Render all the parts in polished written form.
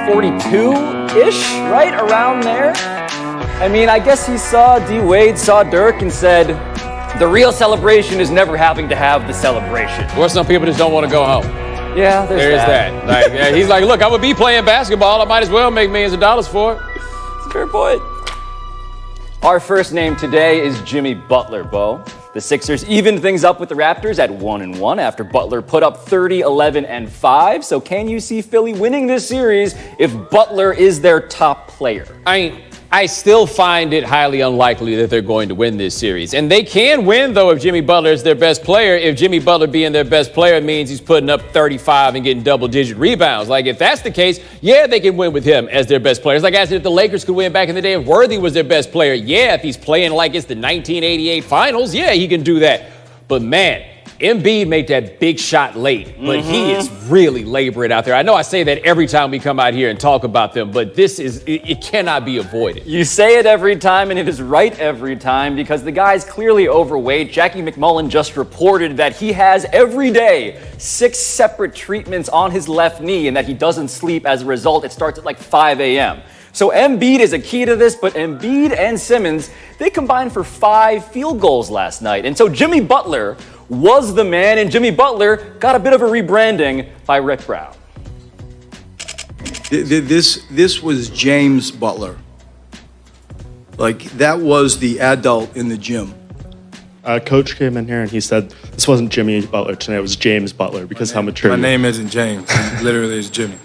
42-ish, right around there. I mean, I guess he saw D-Wade, saw Dirk, and said, the real celebration is never having to have the celebration. Or some people just don't want to go home. Yeah, there's that. Like, yeah, he's like, look, I'm going to be playing basketball. I might as well make millions of dollars for it. It's a fair point. Our first name today is Jimmy Butler, Bo. The Sixers evened things up with the Raptors at 1-1 after Butler put up 30, 11, and 5. So can you see Philly winning this series if Butler is their top player? I still find it highly unlikely that they're going to win this series. And they can win, though, if Jimmy Butler is their best player. If Jimmy Butler being their best player means he's putting up 35 and getting double-digit rebounds. Like, if that's the case, yeah, they can win with him as their best player. It's like as if the Lakers could win back in the day if Worthy was their best player. Yeah, if he's playing like it's the 1988 finals, yeah, he can do that. But, man, Embiid made that big shot late, but he is really laboring out there. I know I say that every time we come out here and talk about them, but it cannot be avoided. You say it every time, and it is right every time because the guy's clearly overweight. Jackie McMullen just reported that he has every day 6 separate treatments on his left knee and that he doesn't sleep as a result. It starts at like 5 a.m. So Embiid is a key to this, but Embiid and Simmons, they combined for 5 field goals last night. And so Jimmy Butler was the man, and Jimmy Butler got a bit of a rebranding by Rick Brown. This was James Butler. Like, that was the adult in the gym. Coach came in here and he said this wasn't Jimmy Butler tonight, it was James Butler because how mature. My name isn't James. It literally is Jimmy.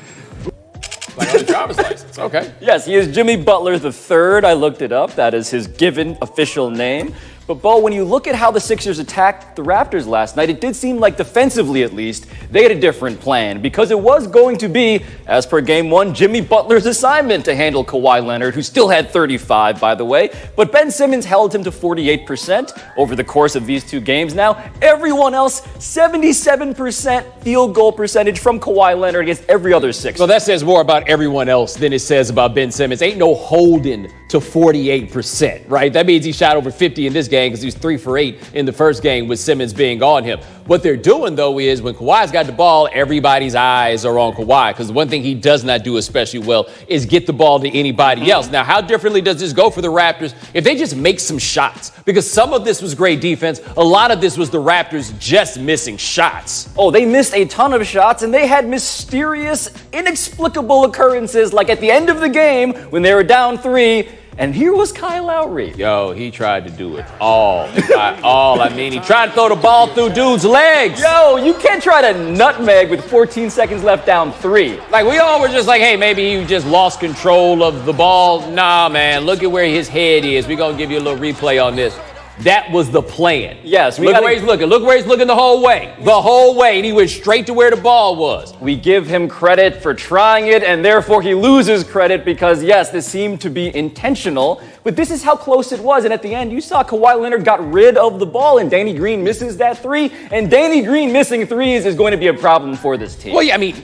Like on the driver's license, okay. Yes, he is Jimmy Butler III. I looked it up. That is his given official name. But, Bo, when you look at how the Sixers attacked the Raptors last night, it did seem like defensively, at least, they had a different plan because it was going to be, as per Game 1, Jimmy Butler's assignment to handle Kawhi Leonard, who still had 35, by the way. But Ben Simmons held him to 48% over the course of these 2 games. Now, everyone else, 77% field goal percentage from Kawhi Leonard against every other Sixer. So that says more about everyone else than it says about Ben Simmons. Ain't no holding to 48%, right? That means he shot over 50 in this game because he was 3 for 8 in the first game with Simmons being on him. What they're doing, though, is when Kawhi's got the ball, everybody's eyes are on Kawhi because the one thing he does not do especially well is get the ball to anybody else. Now, how differently does this go for the Raptors if they just make some shots? Because some of this was great defense. A lot of this was the Raptors just missing shots. Oh, they missed a ton of shots, and they had mysterious, inexplicable occurrences like at the end of the game when they were down 3. And here was Kyle Lowry. Yo, he tried to do it all. He tried to throw the ball through dudes' legs. Yo, you can't try to nutmeg with 14 seconds left down 3. Like, we all were just like, hey, maybe he just lost control of the ball. Nah, man, look at where his head is. We're going to give you a little replay on this. That was the plan. Yes. Look where he's looking. Look where he's looking the whole way. The whole way. And he went straight to where the ball was. We give him credit for trying it, and therefore he loses credit because, yes, this seemed to be intentional. But this is how close it was. And at the end, you saw Kawhi Leonard got rid of the ball, and Danny Green misses that 3. And Danny Green missing 3s is going to be a problem for this team. Well, yeah, I mean,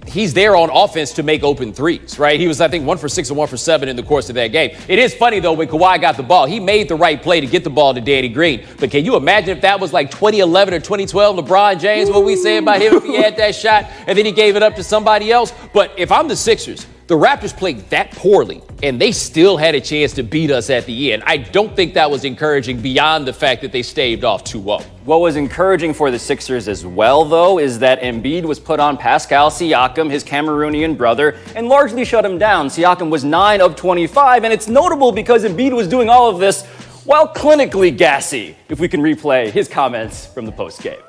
he's there on offense to make open 3s, right? He was, I think, 1 for 6 and 1 for 7 in the course of that game. It is funny, though, when Kawhi got the ball, he made the right play to get the ball to Danny Green. But can you imagine if that was like 2011 or 2012 LeBron James, what we say about him if he had that shot and then he gave it up to somebody else? But if I'm the Sixers, the Raptors played that poorly, and they still had a chance to beat us at the end. I don't think that was encouraging beyond the fact that they staved off 2-0. What was encouraging for the Sixers as well, though, is that Embiid was put on Pascal Siakam, his Cameroonian brother, and largely shut him down. Siakam was 9 of 25, and it's notable because Embiid was doing all of this while clinically gassy, if we can replay his comments from the postgame.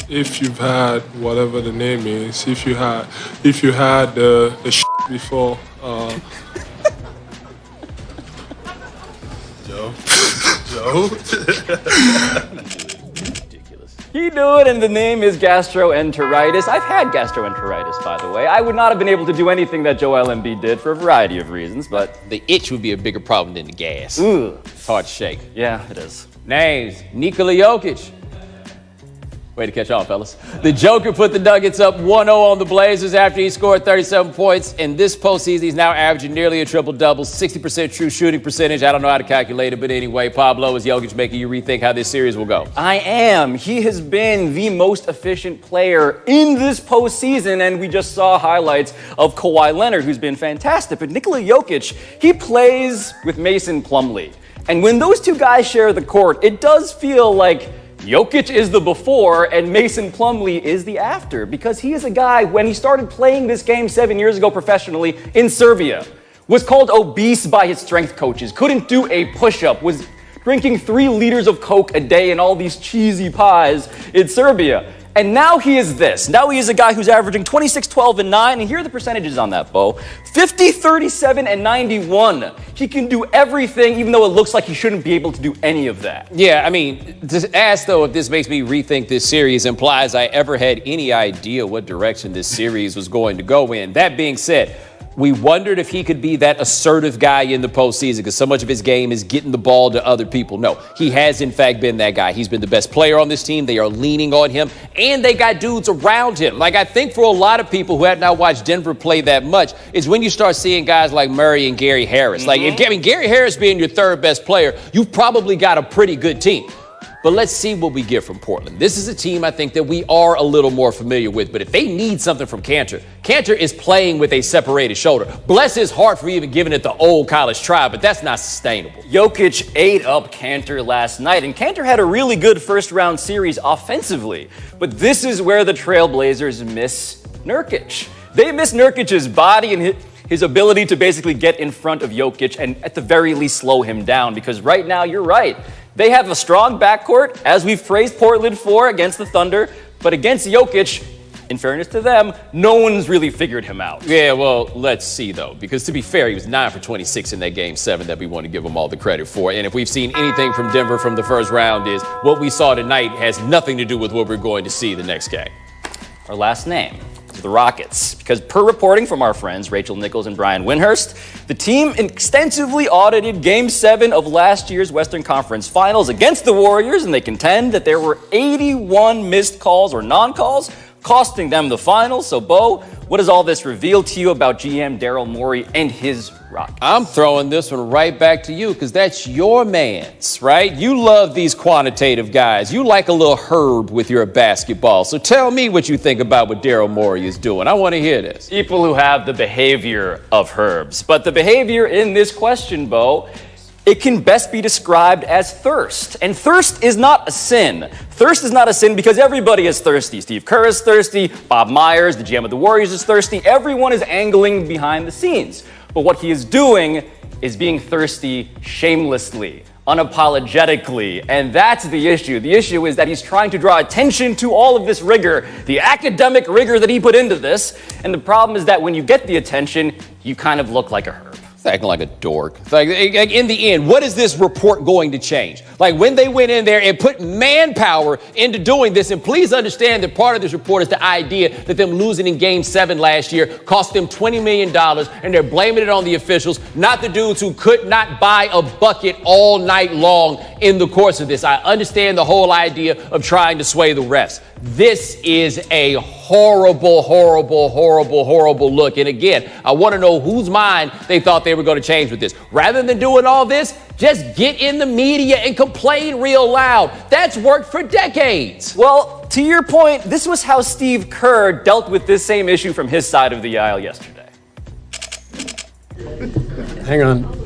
If you've had whatever the name is, if you had the shit before, Joe. Ridiculous. He knew it, and the name is gastroenteritis. I've had gastroenteritis, by the way. I would not have been able to do anything that Joel Embiid did for a variety of reasons, but the itch would be a bigger problem than the gas. Ooh. It's hard to shake. Yeah, it is. Names: Nikola Jokic, Way to catch on, fellas. The Joker put the Nuggets up 1-0 on the Blazers after he scored 37 points. In this postseason, he's now averaging nearly a triple-double, 60% true shooting percentage. I don't know how to calculate it, but anyway, Pablo, is Jokic making you rethink how this series will go? I am. He has been the most efficient player in this postseason, and we just saw highlights of Kawhi Leonard, who's been fantastic. But Nikola Jokic, he plays with Mason Plumlee. And when those two guys share the court, it does feel like Jokic is the before and Mason Plumlee is the after, because he is a guy, when he started playing this game 7 years ago professionally in Serbia, was called obese by his strength coaches, couldn't do a push-up, was drinking 3 liters of Coke a day and all these cheesy pies in Serbia. And now he is this. Now he is a guy who's averaging 26, 12, and 9. And here are the percentages on that, Bo. 50, 37, and 91. He can do everything, even though it looks like he shouldn't be able to do any of that. Yeah, I mean, to ask, though, if this makes me rethink this series implies I ever had any idea what direction this series was going to go in. That being said, we wondered if he could be that assertive guy in the postseason because so much of his game is getting the ball to other people. No, he has, in fact, been that guy. He's been the best player on this team. They are leaning on him, and they got dudes around him. Like, I think for a lot of people who have not watched Denver play that much is when you start seeing guys like Murray and Gary Harris. Like, if Gary Harris being your third best player, you've probably got a pretty good team. But let's see what we get from Portland. This is a team I think that we are a little more familiar with. But if they need something from Cantor is playing with a separated shoulder. Bless his heart for even giving it the old college try, but that's not sustainable. Jokic ate up Cantor last night, and Cantor had a really good first-round series offensively. But this is where the Trailblazers miss Nurkic. They miss Nurkic's body and his ability to basically get in front of Jokic and at the very least slow him down, because right now, you're right. They have a strong backcourt, as we've praised Portland for against the Thunder, but against Jokic, in fairness to them, no one's really figured him out. Yeah, well, let's see, though, because to be fair, he was 9 for 26 in that Game 7 that we want to give him all the credit for. And if we've seen anything from Denver from the first round is what we saw tonight has nothing to do with what we're going to see the next game. Our last name. The Rockets, because per reporting from our friends Rachel Nichols and Brian Windhurst, the team extensively audited Game 7 of last year's Western Conference Finals against the Warriors, and they contend that there were 81 missed calls or non-calls, costing them the finals. So, Bo, what does all this reveal to you about GM Daryl Morey and his Rockets? I'm throwing this one right back to you because that's your man's, right? You love these quantitative guys. You like a little herb with your basketball. So tell me what you think about what Daryl Morey is doing. I want to hear this. People who have the behavior of herbs. But the behavior in this question, Bo, it can best be described as thirst. And thirst is not a sin. Thirst is not a sin because everybody is thirsty. Steve Kerr is thirsty. Bob Myers, the GM of the Warriors, is thirsty. Everyone is angling behind the scenes. But what he is doing is being thirsty shamelessly, unapologetically. And that's the issue. The issue is that he's trying to draw attention to all of this rigor, the academic rigor that he put into this. And the problem is that when you get the attention, you kind of look like a herb. It's acting like a dork. Like in the end, what is this report going to change? Like when they went in there and put manpower into doing this, and please understand that part of this report is the idea that them losing in Game 7 last year cost them $20 million, and they're blaming it on the officials, not the dudes who could not buy a bucket all night long in the course of this. I understand the whole idea of trying to sway the refs. This is a horrible, horrible, horrible, horrible look. And again, I want to know whose mind they thought they were going to change with this. Rather than doing all this, just get in the media and complain real loud. That's worked for decades. Well, to your point, this was how Steve Kerr dealt with this same issue from his side of the aisle yesterday. Hang on.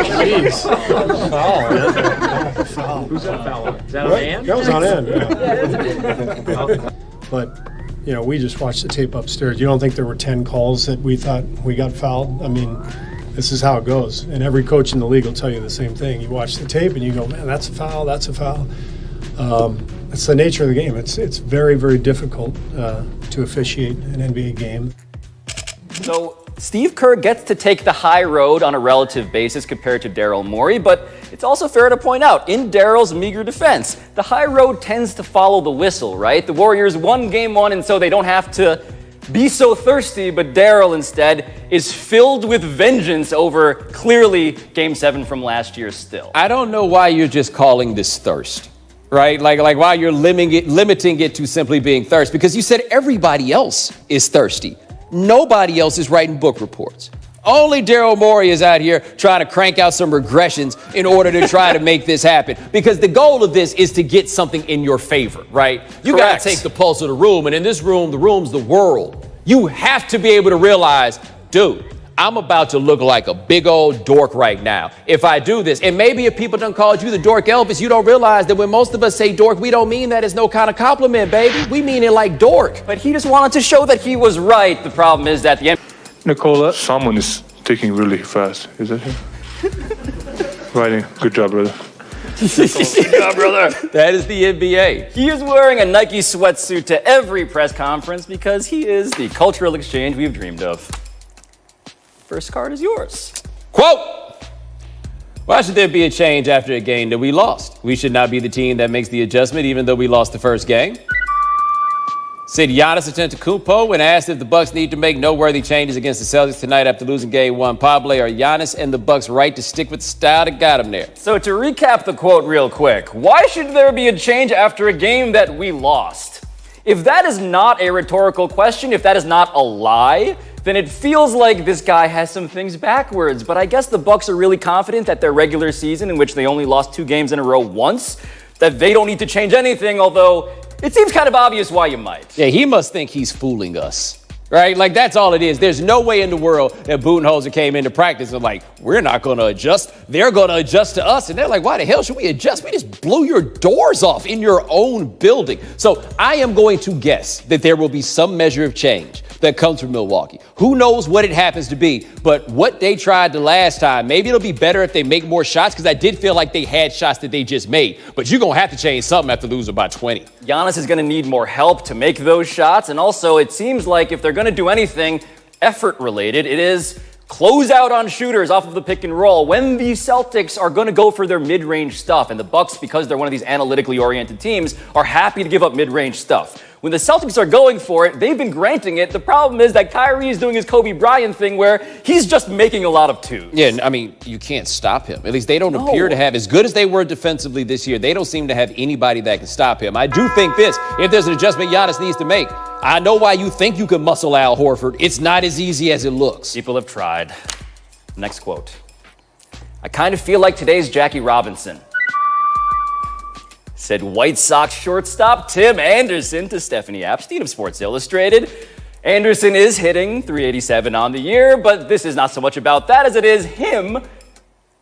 Jeez. Foul. Who's that foul? Is that on end? That was on end. Yeah. But, you know, we just watched the tape upstairs. You don't think there were 10 calls that we thought we got fouled? I mean, this is how it goes. And every coach in the league will tell you the same thing. You watch the tape and you go, man, that's a foul, that's a foul. It's the nature of the game. It's very, very difficult to officiate an NBA game. So Steve Kerr gets to take the high road on a relative basis compared to Daryl Morey, but it's also fair to point out, in Daryl's meager defense, the high road tends to follow the whistle, right? The Warriors won Game 1, and so they don't have to be so thirsty, but Daryl instead is filled with vengeance over clearly Game 7 from last year still. I don't know why you're just calling this thirst. right? Like why you're limiting it to simply being thirst, because you said everybody else is thirsty. Nobody else is writing book reports. Only Daryl Morey is out here trying to crank out some regressions in order to try to make this happen. Because the goal of this is to get something in your favor, right? You got to take the pulse of the room. And in this room, the room's the world. You have to be able to realize, dude, I'm about to look like a big old dork right now if I do this. And maybe if people done called you the dork Elvis, you don't realize that when most of us say dork, we don't mean that as no kind of compliment, baby. We mean it like dork. But he just wanted to show that he was right. The problem is that the end. Nicola, someone is thinking really fast. Is that him? Writing. Good job, brother. Good job, brother. That is the NBA. He is wearing a Nike sweatsuit to every press conference because he is the cultural exchange we've dreamed of. First card is yours. Quote, why should there be a change after a game that we lost? We should not be the team that makes the adjustment even though we lost the first game. Said Giannis Antetokounmpo when asked if the Bucks need to make noteworthy changes against the Celtics tonight after losing game one. Pablo, are Giannis and the Bucks right to stick with the style that got him there? So to recap the quote real quick, why should there be a change after a game that we lost? If that is not a rhetorical question, if that is not a lie, then it feels like this guy has some things backwards. But I guess the Bucks are really confident that their regular season, in which they only lost 2 games in a row once, that they don't need to change anything, although it seems kind of obvious why you might. Yeah, he must think he's fooling us, right? Like, that's all it is. There's no way in the world that Budenholzer came into practice and like, we're not going to adjust. They're going to adjust to us. And they're like, why the hell should we adjust? We just blew your doors off in your own building. So I am going to guess that there will be some measure of change that comes from Milwaukee. Who knows what it happens to be, but what they tried the last time, maybe it'll be better if they make more shots, because I did feel like they had shots that they just made. But you're going to have to change something after losing by 20. Giannis is going to need more help to make those shots, and also it seems like if they're going to do anything effort-related, it is close out on shooters off of the pick and roll when the Celtics are going to go for their mid-range stuff, and the Bucks, because they're one of these analytically oriented teams, are happy to give up mid-range stuff. When the Celtics are going for it, they've been granting it. The problem is that Kyrie is doing his Kobe Bryant thing where he's just making a lot of twos. Yeah, I mean, you can't stop him. At least they don't appear to have, as good as they were defensively this year, they don't seem to have anybody that can stop him. I do think this, if there's an adjustment Giannis needs to make, I know why you think you can muscle Al Horford. It's not as easy as it looks. People have tried. Next quote. I kind of feel like today's Jackie Robinson. Said White Sox shortstop Tim Anderson to Stephanie Epstein of Sports Illustrated. Anderson is hitting .387 on the year, but this is not so much about that as it is him.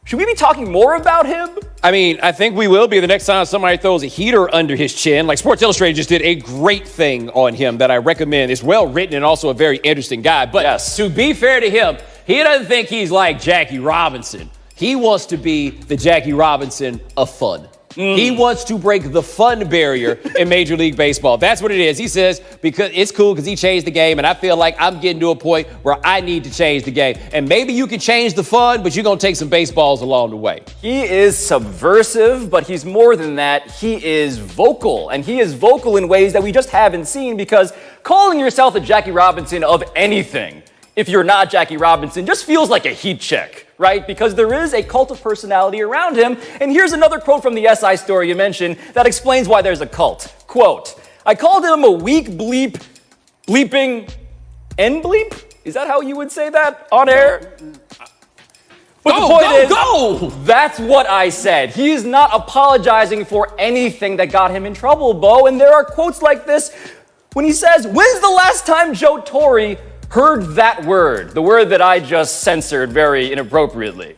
Should we be talking more about him? I mean, I think we will be the next time somebody throws a heater under his chin. Like, Sports Illustrated just did a great thing on him that I recommend. It's well written and also a very interesting guy. But yes, to be fair to him, he doesn't think he's like Jackie Robinson. He wants to be the Jackie Robinson of fun. He wants to break the fun barrier in Major League Baseball. That's what it is. He says, because it's cool because he changed the game, and I feel like I'm getting to a point where I need to change the game. And maybe you can change the fun, but you're going to take some baseballs along the way. He is subversive, but he's more than that. He is vocal, and he is vocal in ways that we just haven't seen, because calling yourself a Jackie Robinson of anything, if you're not Jackie Robinson, just feels like a heat check, right? Because there is a cult of personality around him. And here's another quote from the SI story you mentioned that explains why there's a cult. Quote, I called him a weak bleeping end bleep? Is that how you would say that on air? But the point is, that's what I said. He is not apologizing for anything that got him in trouble, Bo. And there are quotes like this when he says, when's the last time Joe Torre heard that word, the word that I just censored very inappropriately?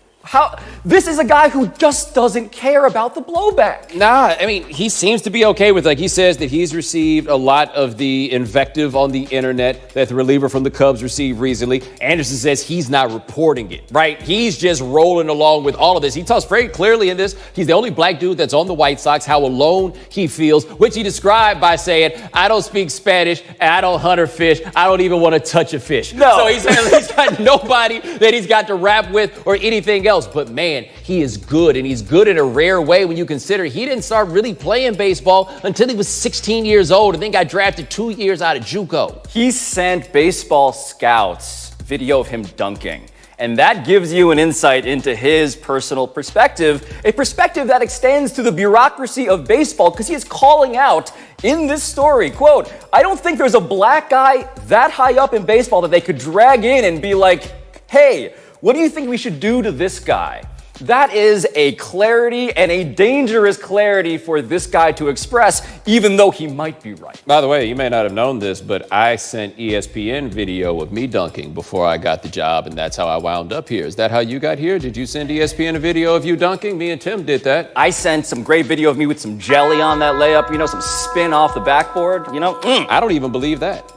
This is a guy who just doesn't care about the blowback. Nah, I mean, he seems to be okay with, like, he says that he's received a lot of the invective on the internet that the reliever from the Cubs received recently. Anderson says he's not reporting it, right? He's just rolling along with all of this. He talks very clearly in this. He's the only black dude that's on the White Sox, how alone he feels, which he described by saying, I don't speak Spanish, and I don't hunt or fish. I don't even want to touch a fish. No. So he's got nobody that he's got to rap with or anything else. But man, he is good, and he's good in a rare way when you consider he didn't start really playing baseball until he was 16 years old and then got drafted 2 years out of JUCO. He sent baseball scouts video of him dunking. And that gives you an insight into his personal perspective, a perspective that extends to the bureaucracy of baseball, because he is calling out in this story, quote, "I don't think there's a black guy that high up in baseball that they could drag in and be like, hey, what do you think we should do to this guy?" That is a clarity and a dangerous clarity for this guy to express, even though he might be right. By the way, you may not have known this, but I sent ESPN video of me dunking before I got the job, and that's how I wound up here. Is that how you got here? Did you send ESPN a video of you dunking? Me and Tim did that. I sent some great video of me with some jelly on that layup, some spin off the backboard, I don't even believe that.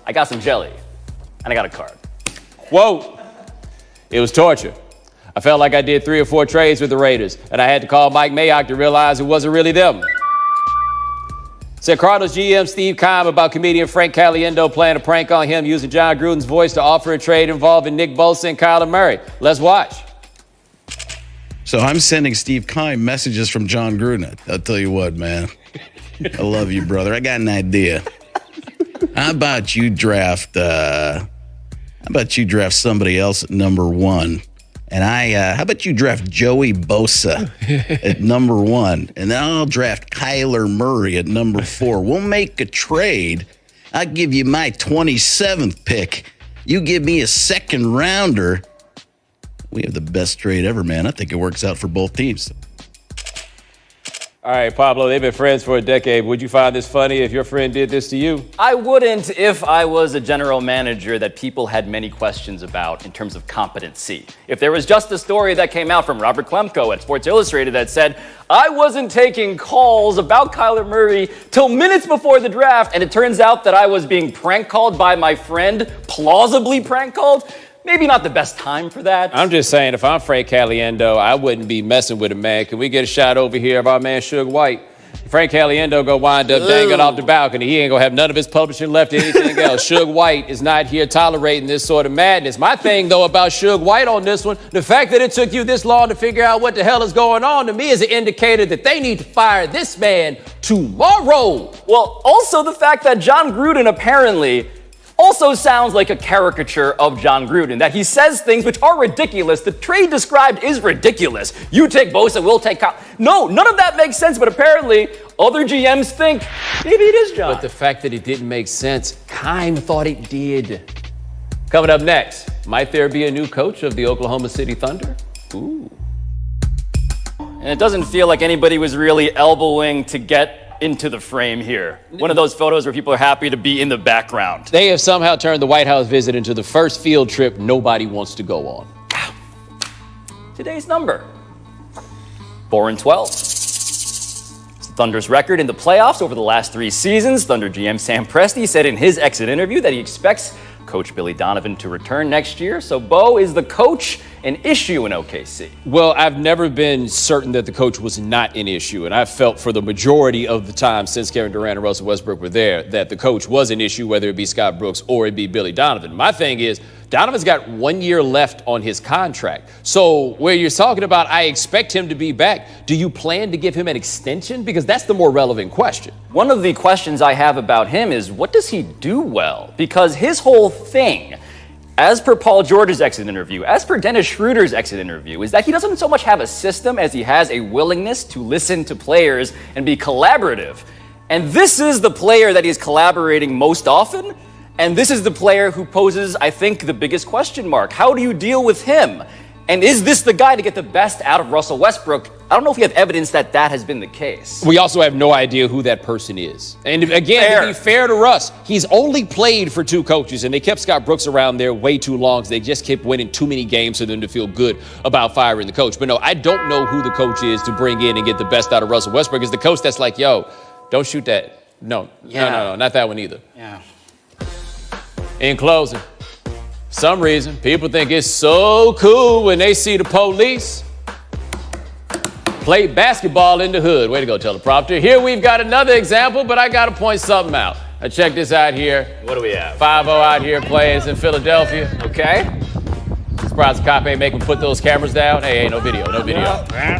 I got some jelly, and I got a card. Whoa. It was torture. I felt like I did 3 or 4 trades with the Raiders, and I had to call Mike Mayock to realize it wasn't really them. Said Cardinals GM Steve Keim about comedian Frank Caliendo playing a prank on him using Jon Gruden's voice to offer a trade involving Nick Bosa and Kyler Murray. Let's watch. So I'm sending Steve Keim messages from Jon Gruden. I'll tell you what, man. I love you, brother. I got an idea. How about you draft somebody else at number 1? And how about you draft Joey Bosa at number 1? And then I'll draft Kyler Murray at number 4. We'll make a trade. I'll give you my 27th pick. You give me a 2nd rounder. We have the best trade ever, man. I think it works out for both teams. All right, Pablo, they've been friends for a decade. Would you find this funny if your friend did this to you? I wouldn't if I was a general manager that people had many questions about in terms of competency. If there was just a story that came out from Robert Klemko at Sports Illustrated that said, I wasn't taking calls about Kyler Murray till minutes before the draft, and it turns out that I was being prank called by my friend, plausibly prank called, maybe not the best time for that. I'm just saying, if I'm Frank Caliendo, I wouldn't be messing with him, man. Can we get a shot over here of our man Suge White? Frank Caliendo gonna wind up dangling off the balcony. He ain't gonna have none of his publishing left or anything else. Suge White is not here tolerating this sort of madness. My thing, though, about Suge White on this one, the fact that it took you this long to figure out what the hell is going on, to me is an indicator that they need to fire this man tomorrow. Well, also the fact that Jon Gruden apparently also sounds like a caricature of Jon Gruden, that he says things which are ridiculous. The trade described is ridiculous. You take Bosa, we'll take Kyle. No, none of that makes sense, but apparently other GMs think maybe it is Jon. But the fact that it didn't make sense, Keim thought it did. Coming up next, might there be a new coach of the Oklahoma City Thunder? Ooh. And it doesn't feel like anybody was really elbowing to get into the frame here. One of those photos where people are happy to be in the background. They have somehow turned the White House visit into the first field trip nobody wants to go on. Today's number, 4-12. It's the Thunder's record in the playoffs over the last 3 seasons. Thunder GM Sam Presti said in his exit interview that he expects Coach Billy Donovan to return next year. So, Bo, is the coach an issue in OKC? Well, I've never been certain that the coach was not an issue, and I've felt for the majority of the time since Kevin Durant and Russell Westbrook were there that the coach was an issue, whether it be Scott Brooks or it be Billy Donovan. My thing is, Donovan's got 1 year left on his contract. So where you're talking about, I expect him to be back, do you plan to give him an extension? Because that's the more relevant question. One of the questions I have about him is, what does he do well? Because his whole thing, as per Paul George's exit interview, as per Dennis Schroeder's exit interview, is that he doesn't so much have a system as he has a willingness to listen to players and be collaborative. And this is the player that he's collaborating most often. And this is the player who poses, I think, the biggest question mark. How do you deal with him? And is this the guy to get the best out of Russell Westbrook? I don't know if we have evidence that that has been the case. We also have no idea who that person is. And again, to be fair to Russ, he's only played for 2 coaches, and they kept Scott Brooks around there way too long, so they just kept winning too many games for them to feel good about firing the coach. But no, I don't know who the coach is to bring in and get the best out of Russell Westbrook. It's the coach that's like, yo, don't shoot that. No, not that one either. Yeah. In closing, for some reason, people think it's so cool when they see the police play basketball in the hood. Way to go, teleprompter. Here we've got another example, but I got to point something out. Now check this out here. What do we have? 5-0 out here playing. It's in Philadelphia. Okay. Surprised the cop ain't make him put those cameras down. Hey, no video.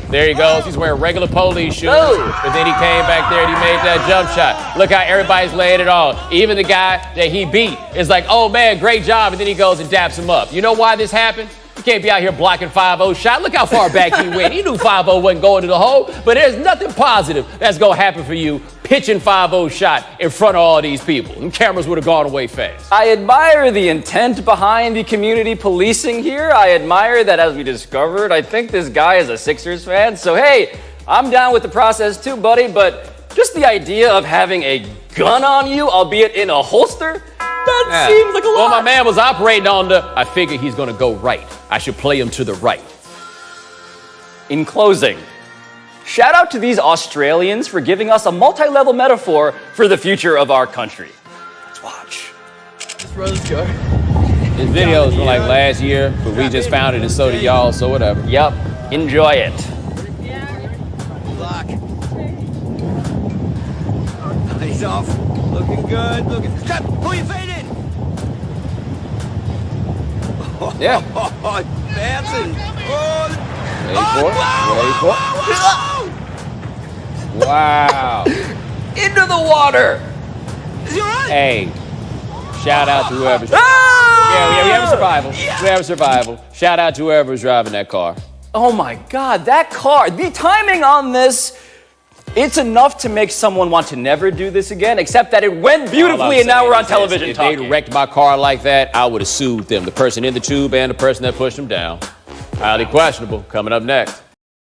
There he goes. He's wearing regular police shoes. But then he came back there and he made that jump shot. Look how everybody's laying it on. Even the guy that he beat is like, oh man, great job. And then he goes and daps him up. You know why this happened? You can't be out here blocking 5-0 shot. Look how far back he went. He knew 5-0 wasn't going to the hole, but there's nothing positive that's going to happen for you pitching 5-0 shot in front of all these people. And cameras would have gone away fast. I admire the intent behind the community policing here. I admire that, as we discovered, I think this guy is a Sixers fan. So, hey, I'm down with the process too, buddy, but just the idea of having a gun on you, albeit in a holster, that seems like a lot. Well, my man was operating on I figured he's going to go right. I should play him to the right. In closing, shout out to these Australians for giving us a multi-level metaphor for the future of our country. Let's watch. This video is from like last year, but we just found it and so did y'all, so whatever. Yep, enjoy it. He's off. Looking good. Looking. Stop. Pull your fade in. Yeah. Bouncing. Wow. Into the water. Is he all right? Hey, shout out to whoever. Yeah, we have a survival. We have a survival. Shout out to whoever's driving that car. Oh my God, that car, the timing on this, it's enough to make someone want to never do this again, except that it went beautifully and now we're on television if talking. If they wrecked my car like that, I would have sued them, the person in the tube and the person that pushed them down. Highly questionable, coming up next.